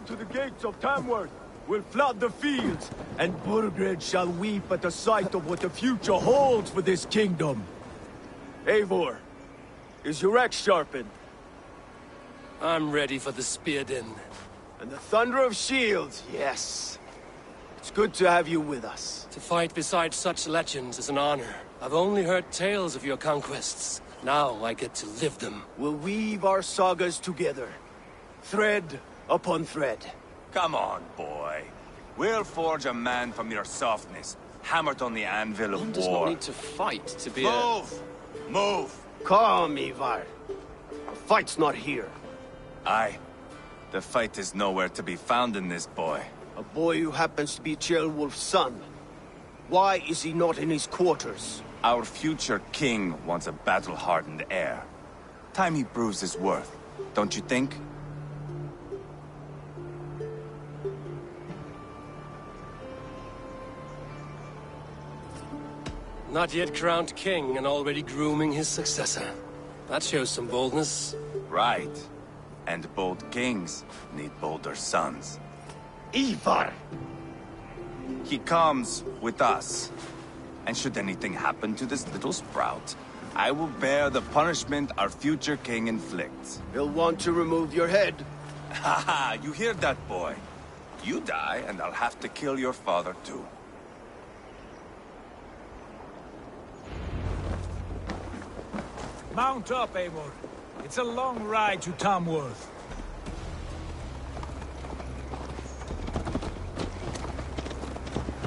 climb to the gates of Tamworth. We'll flood the fields, and Burgred shall weep at the sight of what the future holds for this kingdom. Eivor, is your axe sharpened? I'm ready for the Spearden. And the thunder of shields, yes. It's good to have you with us. To fight beside such legends is an honor. I've only heard tales of your conquests. Now I get to live them. We'll weave our sagas together, thread upon thread. Come on, boy. We'll forge a man from your softness, hammered on the anvil of One war. does not need to fight to be Move! Move! Calm, Ivar. The fight's not here. Aye. The fight is nowhere to be found in this boy. A boy who happens to be Ceolwulf's son. Why is he not in his quarters? Our future king wants a battle-hardened heir. Time he proves his worth, don't you think? Not yet crowned king and already grooming his successor. That shows some boldness. Right. And bold kings need bolder sons. Ivar! He comes with us. And should anything happen to this little sprout, I will bear the punishment our future king inflicts. He'll want to remove your head. Haha, you hear that, boy? You die, and I'll have to kill your father, too. Mount up, Eivor. It's a long ride to Tamworth.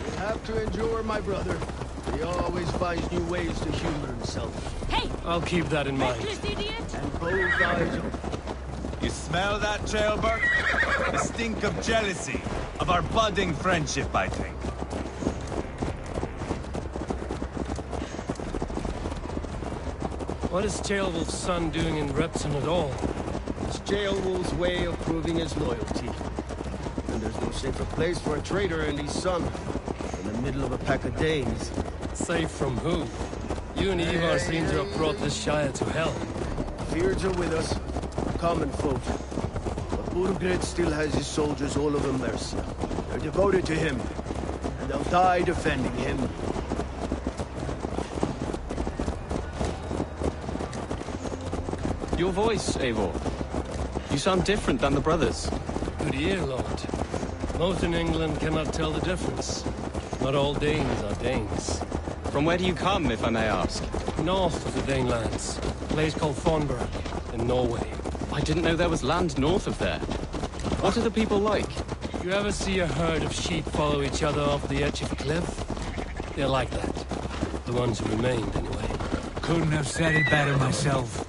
You have to endure, my brother. He always finds new ways to humor himself. Hey! I'll keep that in mind. Reckless idiot! And both eyes open. You smell that, Ceolbert? The stink of jealousy. Of our budding friendship, I think. What is Ceolwulf's son doing in Repton at all? It's Ceolwulf's way of proving his loyalty. And there's no safer place for a traitor and his son. In the middle of a pack of Danes. Safe from who? You and Ivar seem to have brought this Shire to hell. Beards are with us, common folk. But Burgred still has his soldiers all over Mercia. They're devoted to him, and they'll die defending him. Your voice, Eivor. You sound different than the brothers. Good ear, Lord. Most in England cannot tell the difference. Not all Danes are Danes. From where do you come, if I may ask? North of the Danelands, a place called Thornburg, in Norway. I didn't know there was land north of there. What are the people like? You ever see a herd of sheep follow each other off the edge of a cliff? They're like that. The ones who remained, anyway. Couldn't have said it better myself.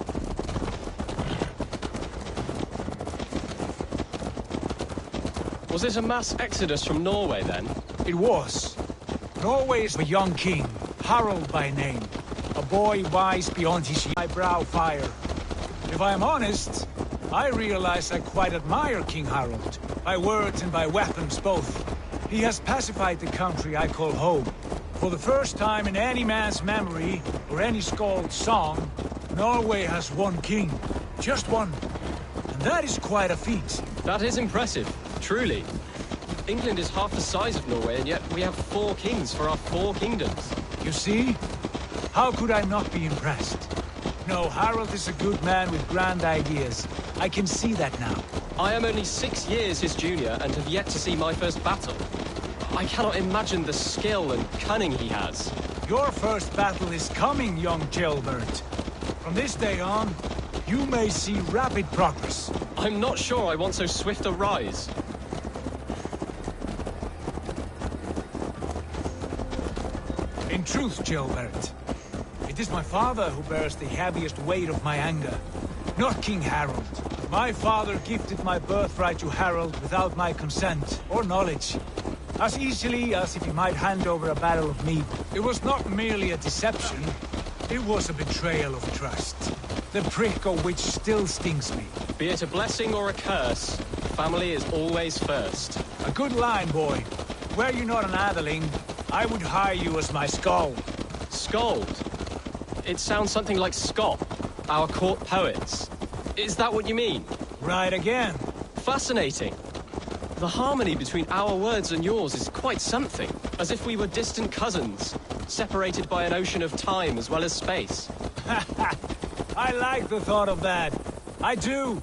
Was it a mass exodus from Norway, then? It was. Norway is a young king, Harald by name. A boy wise beyond his eyebrow fire. If I am honest, I realize I quite admire King Harald. By words and by weapons both. He has pacified the country I call home. For the first time in any man's memory, or any skald's song, Norway has one king. Just one. And that is quite a feat. That is impressive, truly. England is half the size of Norway, and yet we have 4 kings for our 4 kingdoms. You see? How could I not be impressed? No, Harald is a good man with grand ideas. I can see that now. I am only 6 years his junior and have yet to see my first battle. I cannot imagine the skill and cunning he has. Your first battle is coming, young Ceolbert. From this day on, you may see rapid progress. I'm not sure I want so swift a rise. In truth, Ceolbert, it is my father who bears the heaviest weight of my anger, not King Harald. My father gifted my birthright to Harald without my consent or knowledge, as easily as if he might hand over a barrel of mead. It was not merely a deception, it was a betrayal of trust, the prick of which still stings me. Be it a blessing or a curse, family is always first. A good line, boy. Were you not an atheling, I would hire you as my skald. Skald? It sounds something like Scott, our court poets. Is that what you mean? Right again. Fascinating. The harmony between our words and yours is quite something. As if we were distant cousins, separated by an ocean of time as well as space. I like the thought of that. I do.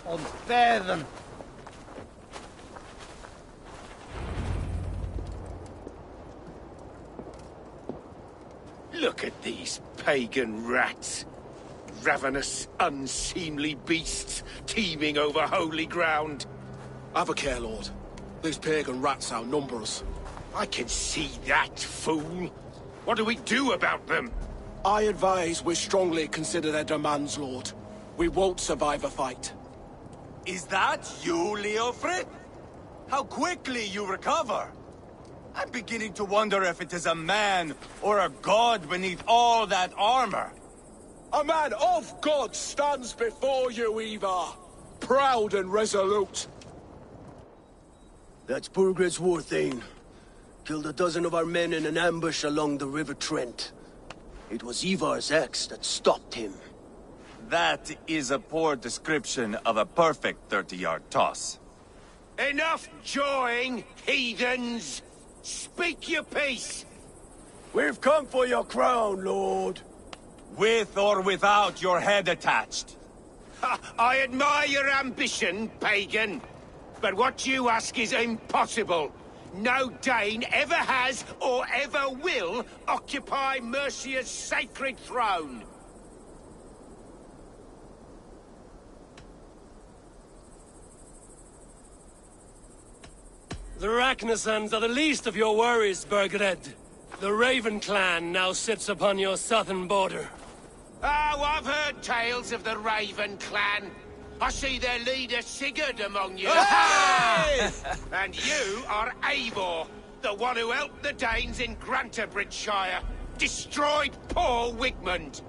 On Fäden. Look at these pagan rats. Ravenous, unseemly beasts teeming over holy ground. Have a care, Lord. These pagan rats outnumber us. I can see that, fool. What do we do about them? I advise we strongly consider their demands, Lord. We won't survive a fight. Is that you, Leofrid? How quickly you recover! I'm beginning to wonder if it is a man or a god beneath all that armor. A man of God stands before you, Ivar. Proud and resolute. That's Burgred's war thane. Killed a dozen of our men in an ambush along the River Trent. It was Ivar's axe that stopped him. That is a poor description of a perfect 30-yard toss. Enough jawing, heathens! Speak your piece! We've come for your crown, Lord. With or without your head attached. Ha, I admire your ambition, pagan. But what you ask is impossible. No Dane ever has or ever will occupy Mercia's sacred throne. The Ragnarsons are the least of your worries, Burgred. The Raven clan now sits upon your southern border. Oh, I've heard tales of the Raven clan. I see their leader Sigurd among you. Hey! And you are Eivor, the one who helped the Danes in Grantabridgeshire. Destroyed poor Wigmund.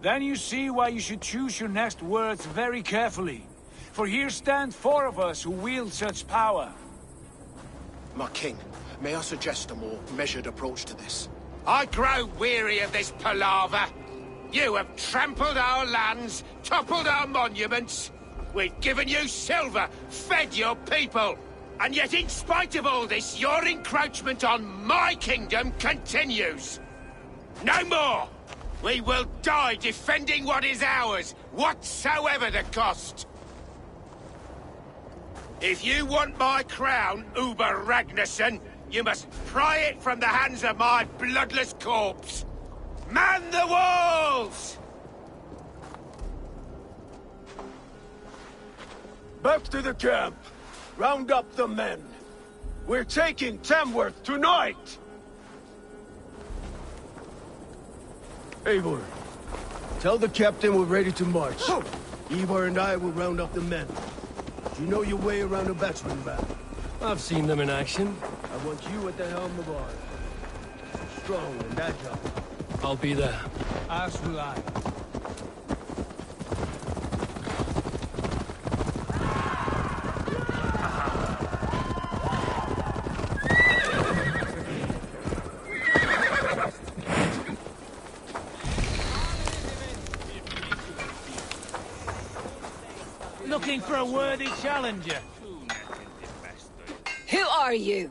Then you see why you should choose your next words very carefully. For here stand 4 of us who wield such power. My king, may I suggest a more measured approach to this? I grow weary of this palaver. You have trampled our lands, toppled our monuments. We've given you silver, fed your people. And yet in spite of all this, your encroachment on my kingdom continues. No more! We will die defending what is ours, whatsoever the cost. If you want my crown, Uber Ragnarsson, you must pry it from the hands of my bloodless corpse. Man the walls! Back to the camp. Round up the men. We're taking Tamworth tonight! Eivor, tell the captain we're ready to march. Ivar and I will round up the men. You know your way around a batsman battle. I've seen them in action. I want you at the helm of ours. Strong and agile. I'll be there. As will I. waiting for a worthy challenger. Who are you?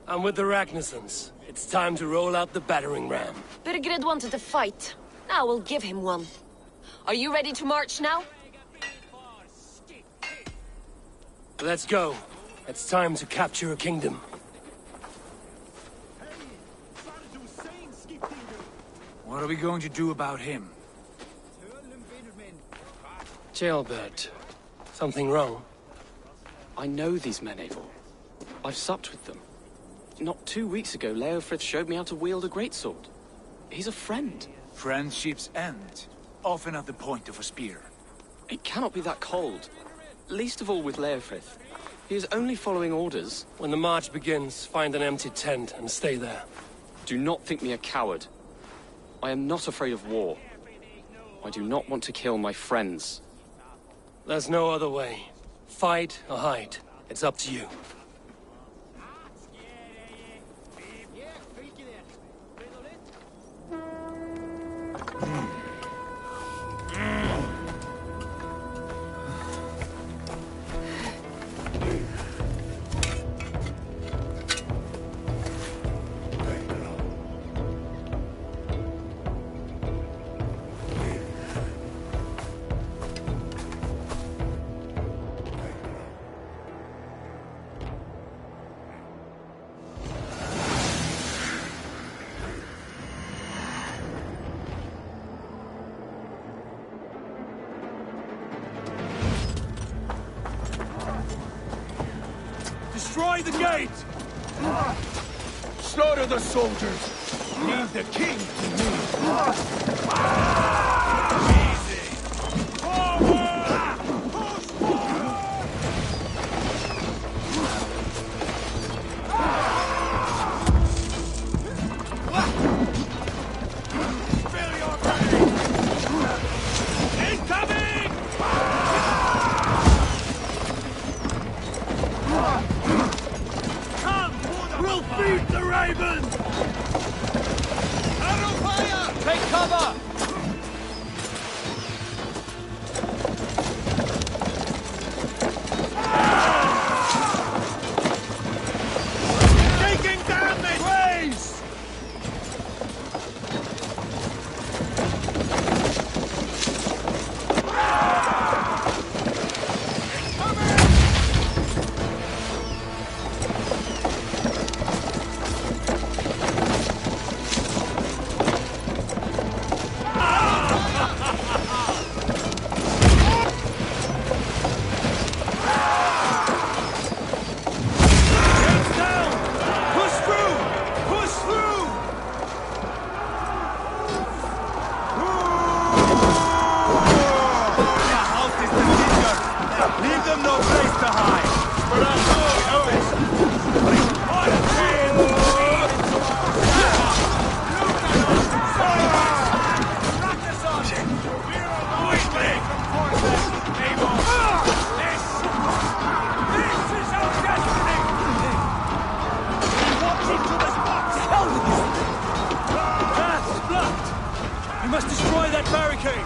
I'm with the Ragnarsons. It's time to roll out the battering ram. Birgred wanted to fight. Now we'll give him one. Are you ready to march now? Let's go. It's time to capture a kingdom. What are we going to do about him? Jailbird. Something wrong? I know these men, Eivor. I've supped with them. Not 2 weeks ago, Leofrith showed me how to wield a greatsword. He's a friend. Friendships end, often at the point of a spear. It cannot be that cold. Least of all with Leofrith. He is only following orders. When the march begins, find an empty tent and stay there. Do not think me a coward. I am not afraid of war. I do not want to kill my friends. There's no other way. Fight or hide. It's up to you. Destroy the gate! Slaughter the soldiers! Leave the king to me! Easy! Forward! Push forward! Spill your brain! Incoming! We'll feed the ravens! Arrow fire! Take cover! Taking damage! Raise! We must destroy that barricade!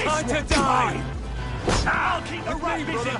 Time to die! I'll keep the right busy.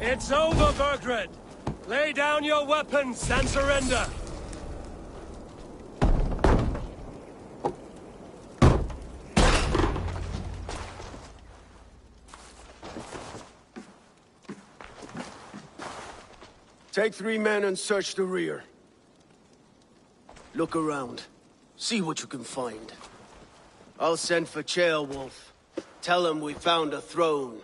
It's over, Burgred! Lay down your weapons and surrender! Take 3 men and search the rear. Look around. See what you can find. I'll send for Ceolwulf. Tell him we found a throne.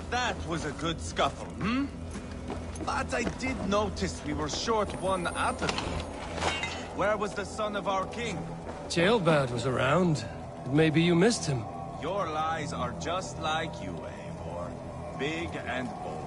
That was a good scuffle, hmm? But I did notice we were short one Athogen. Where was the son of our king? Ceolbert was around. Maybe you missed him. Your lies are just like you, Eivor. Big and bold.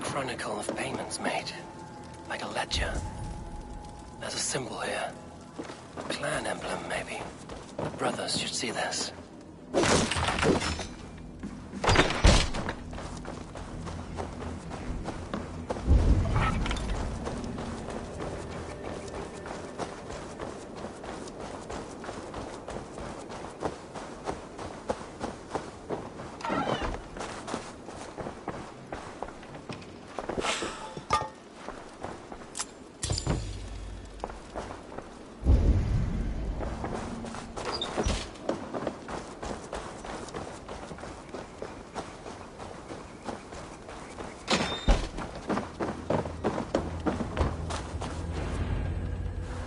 Chronicle of payments made. Like a ledger. There's a symbol here. A clan emblem, maybe. The brothers should see this.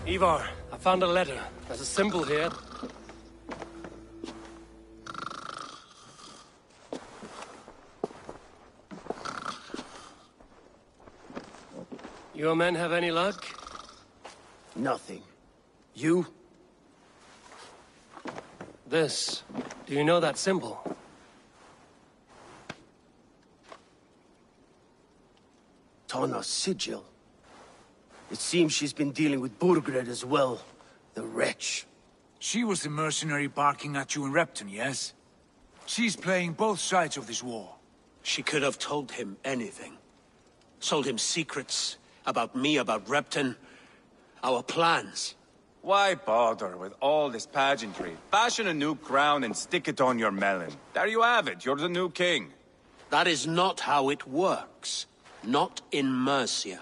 Ivar, I found a letter. There's a symbol here. Your men have any luck? Nothing. You? This. Do you know that symbol? Tana's sigil. It seems she's been dealing with Burgred as well. The wretch. She was the mercenary barking at you in Repton, yes? She's playing both sides of this war. She could have told him anything. Sold him secrets about me, about Repton, our plans. Why bother with all this pageantry? Fashion a new crown and stick it on your melon. There you have it, you're the new king. That is not how it works. Not in Mercia.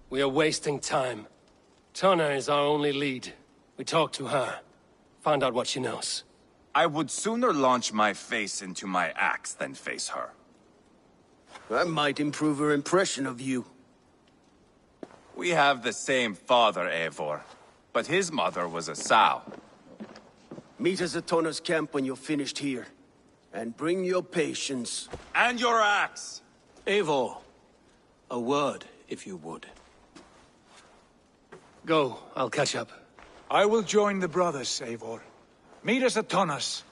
We are wasting time. Tonna is our only lead. We talk to her. Find out what she knows. I would sooner launch my face into my axe than face her. That might improve her impression of you. We have the same father, Eivor, but his mother was a sow. Meet us at Tonna's camp when you're finished here. And bring your patience. And your axe! Eivor, a word, if you would. Go, I'll catch up. I will join the brothers, Eivor. Meet us at Tonna's.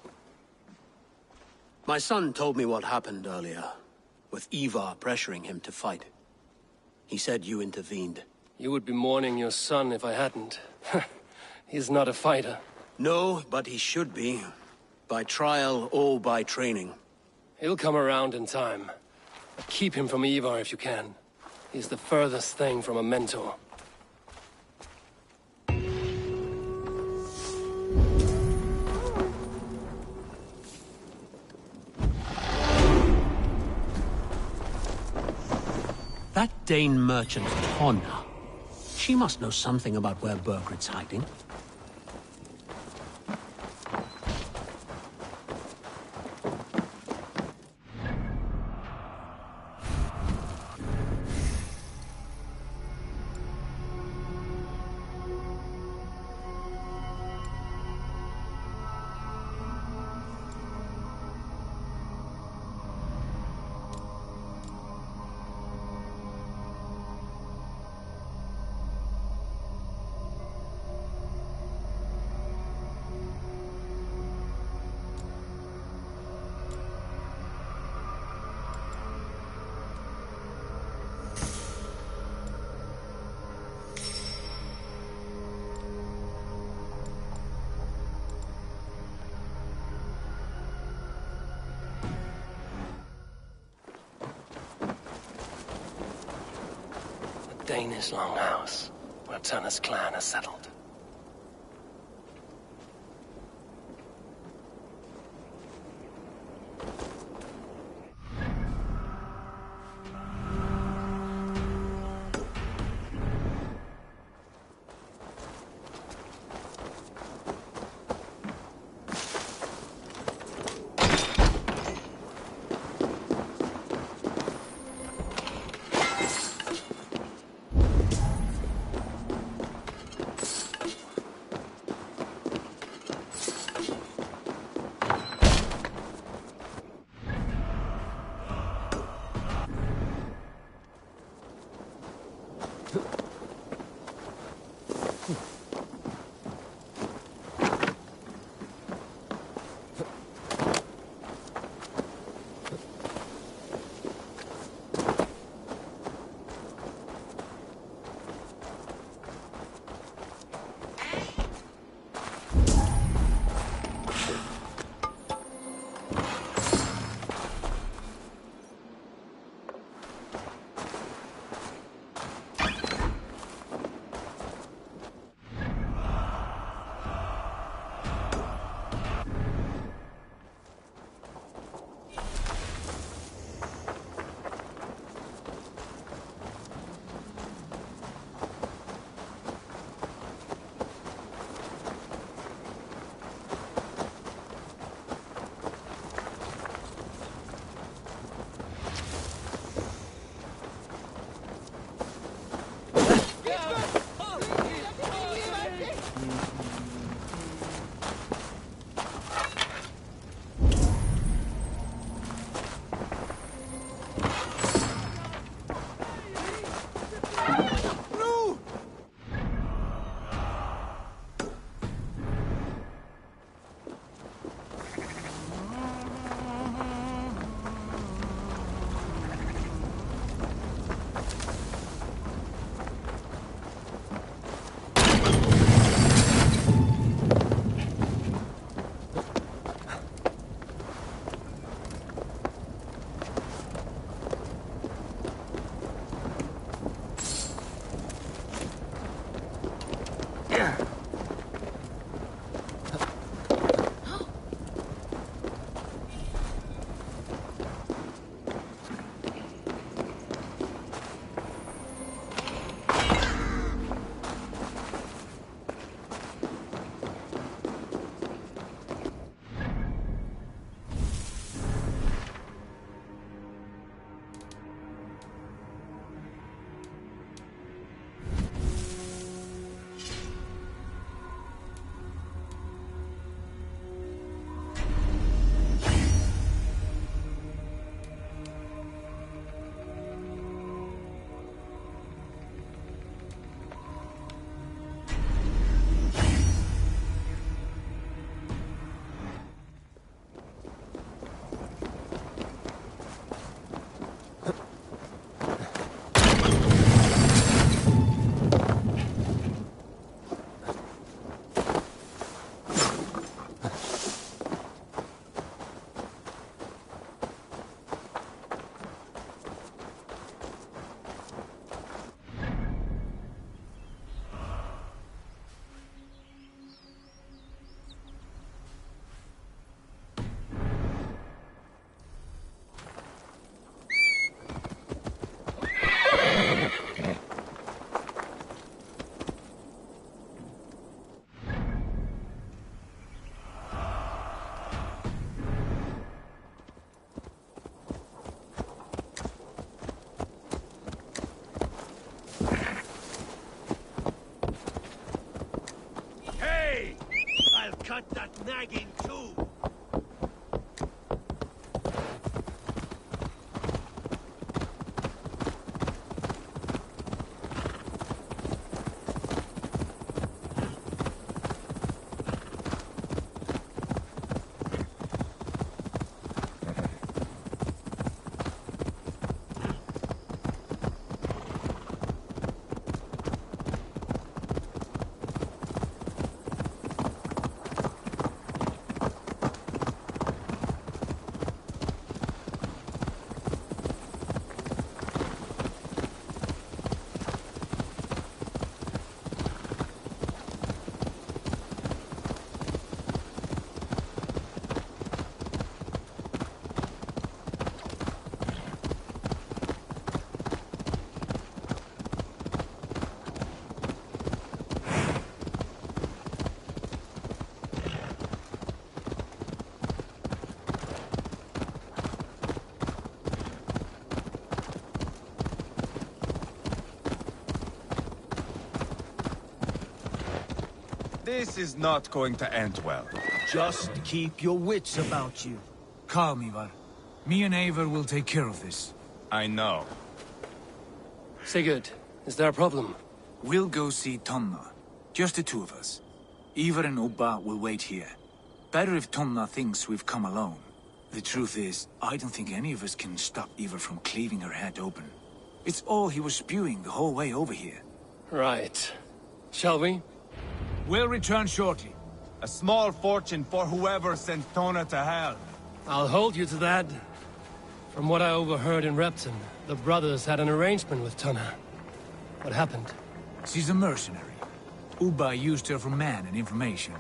My son told me what happened earlier, with Ivar pressuring him to fight. He said you intervened. You would be mourning your son if I hadn't. He's not a fighter. No, but he should be. By trial or by training. He'll come around in time. Keep him from Ivar if you can. He's the furthest thing from a mentor. That Dane merchant, Tonna. She must know something about where Burgred's hiding. Danish longhouse, where Tonna's clan is settled. cut that nagging too! This is not going to end well. Just keep your wits about you. Calm, Ivar. Me and Eivor will take care of this. I know. Sigurd, is there a problem? We'll go see Tonna. Just the two of us. Ivar and Ubba will wait here. Better if Tonna thinks we've come alone. The truth is, I don't think any of us can stop Ivar from cleaving her head open. It's all he was spewing the whole way over here. Right. Shall we? We'll return shortly. A small fortune for whoever sent Tona to hell. I'll hold you to that. From what I overheard in Repton, the brothers had an arrangement with Tonna. What happened? She's a mercenary. Ubba used her for man and information.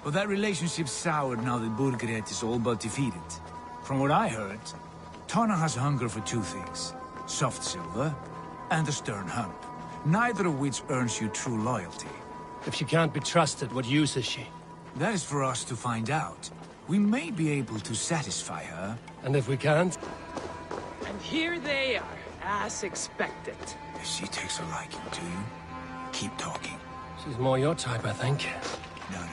But that relationship soured now that Burgred is all but defeated. From what I heard, Tonna has hunger for two things. Soft silver and a stern hump. Neither of which earns you true loyalty. If she can't be trusted, what use is she? That is for us to find out. We may be able to satisfy her. And if we can't? And here they are, as expected. If she takes a liking to you, keep talking. She's more your type, I think. No.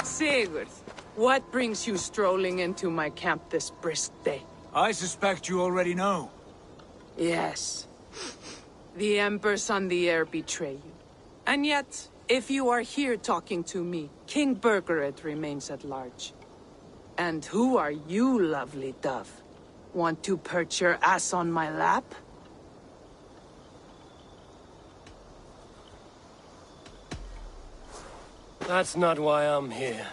Sigurd, what brings you strolling into my camp this brisk day? I suspect you already know. Yes. The Embers on the air betray you. And yet, if you are here talking to me, King Burgred remains at large. And who are you, lovely dove? Want to perch your ass on my lap? That's not why I'm here.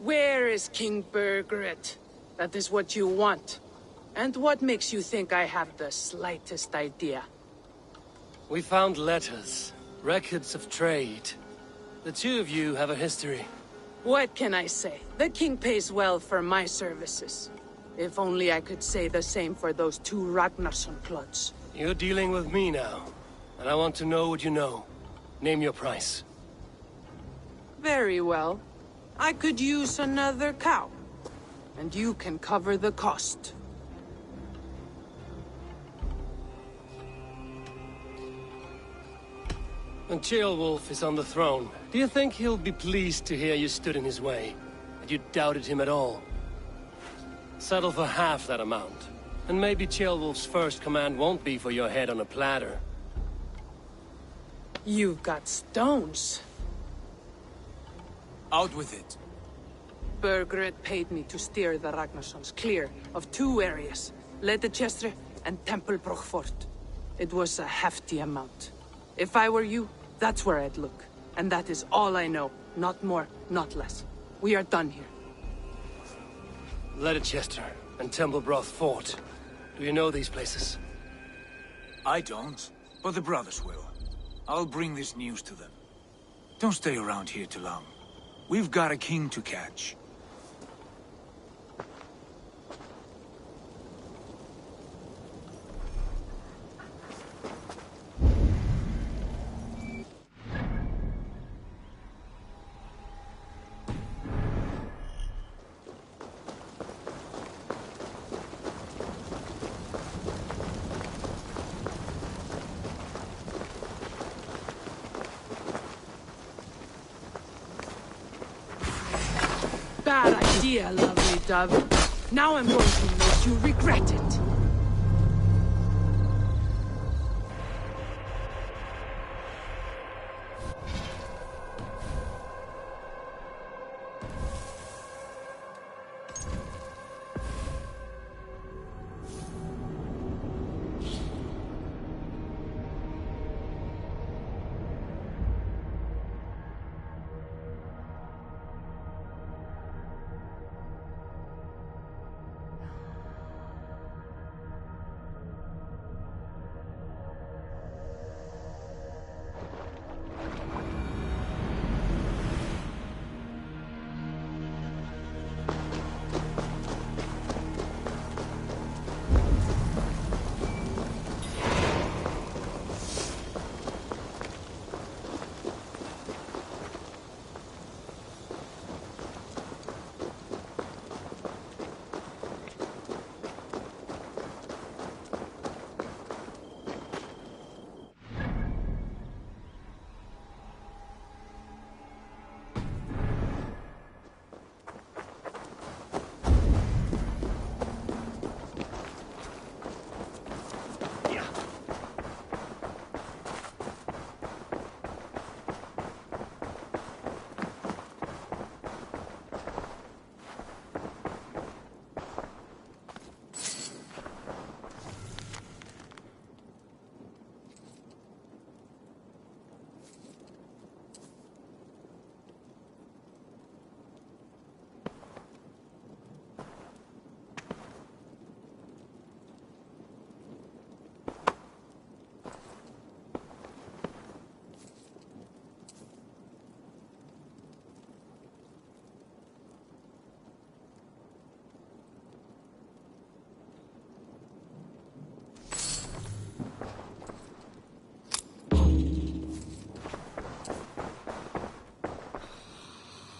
Where is King Burgred? That is what you want. And what makes you think I have the slightest idea? We found letters, records of trade. The two of you have a history. What can I say? The king pays well for my services. If only I could say the same for those two Ragnarsson clods. You're dealing with me now, and I want to know what you know. Name your price. Very well. I could use another cow. And you can cover the cost. When Ceolwulf is on the throne, do you think he'll be pleased to hear you stood in his way? That you doubted him at all? Settle for half that amount. And maybe Ceolwulf's first command won't be for your head on a platter. You've got stones. Out with it. Burgred paid me to steer the Ragnarssons clear of two areas, Ledechestre and Tempelbroch Fort. It was a hefty amount. If I were you, that's where I'd look. And that is all I know. Not more, not less. We are done here. Ledechester and Tempelbroch Fort. Do you know these places? I don't, but the brothers will. I'll bring this news to them. Don't stay around here too long. We've got a king to catch. bad idea, lovely dove. Now I'm going to make you regret it.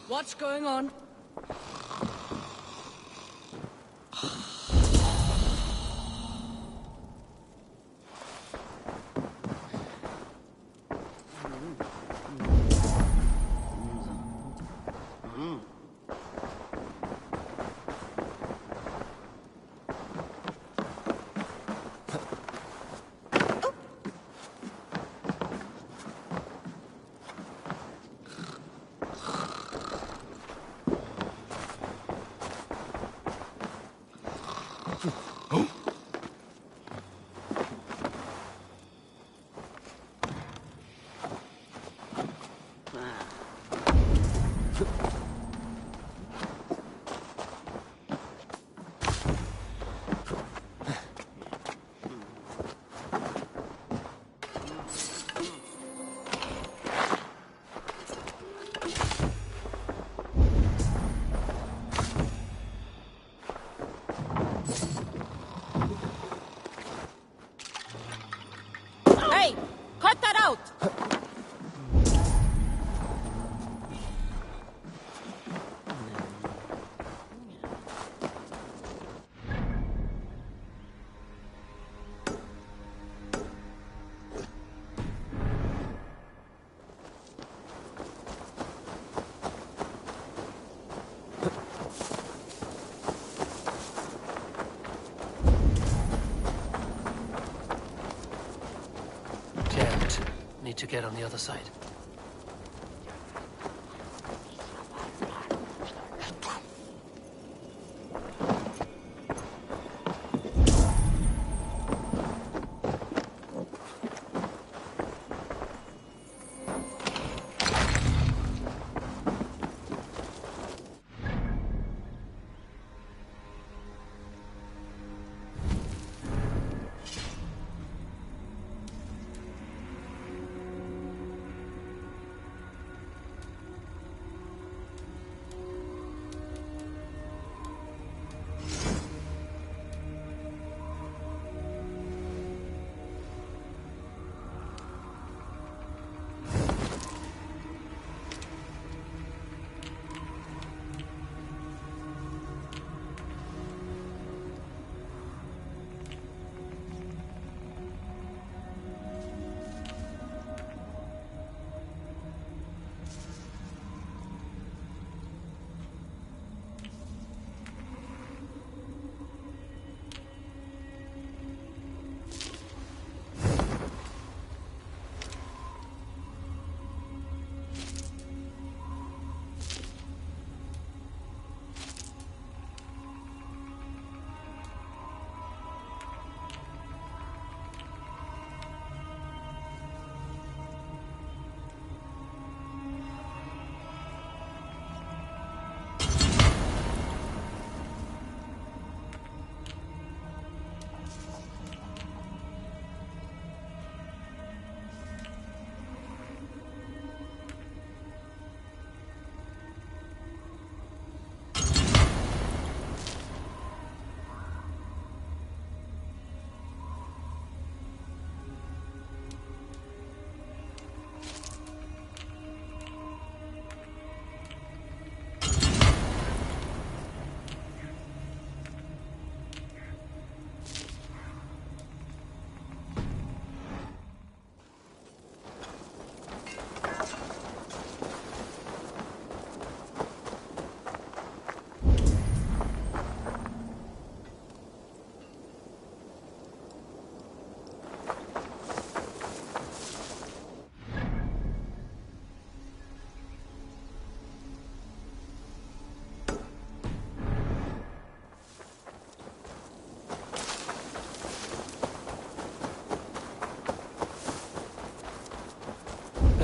What's going on? Need to get on the other side.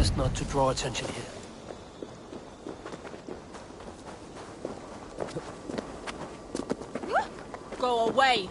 best not to draw attention here. Go away!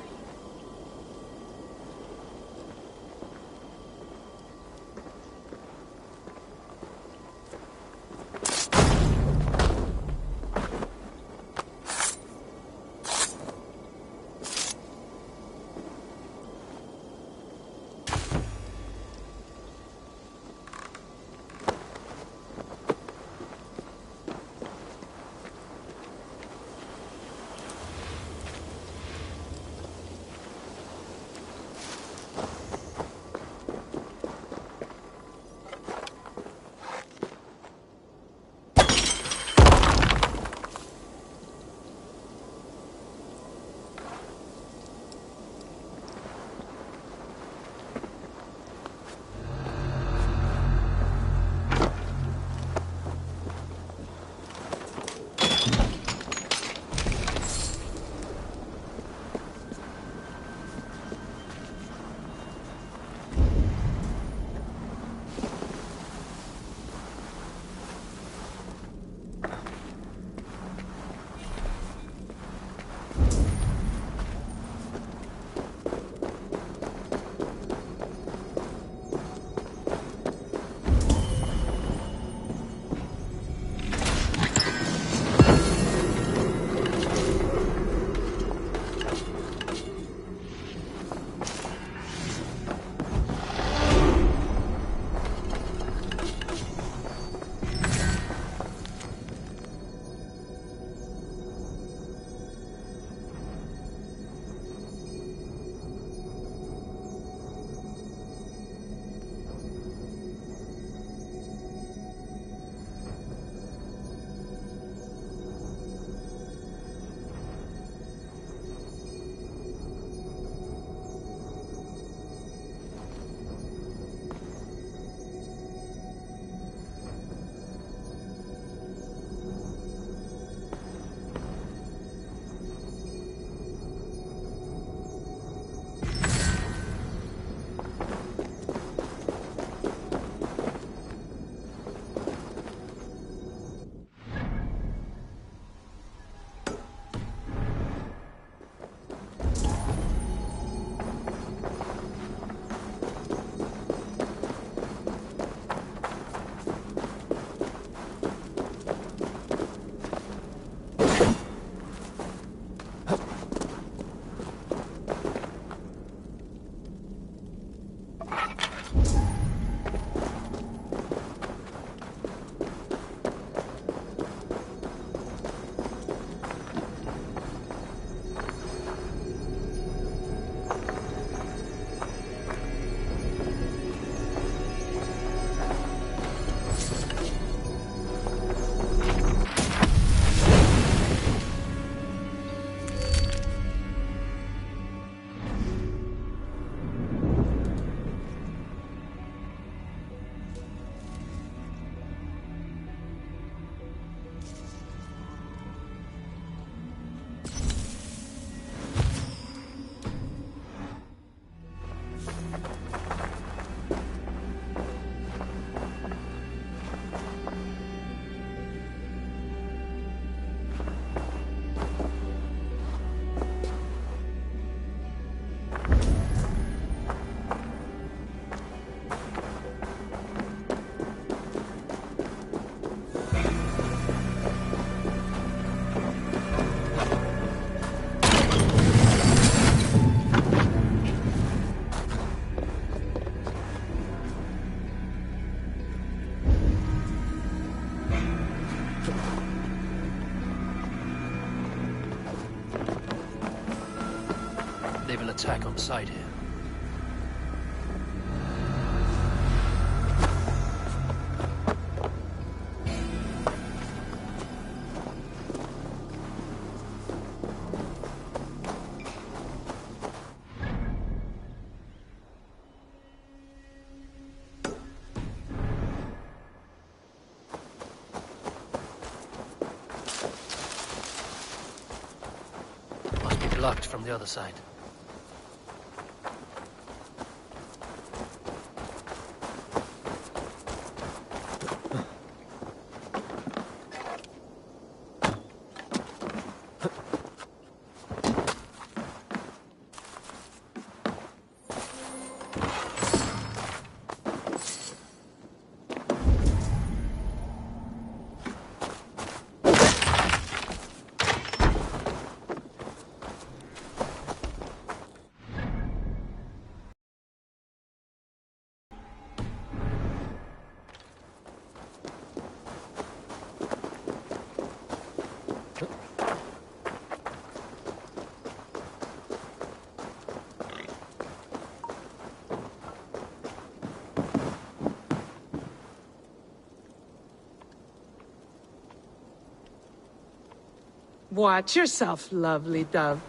They've an attack on sight here. Must be blocked from the other side. Watch yourself, lovely dove.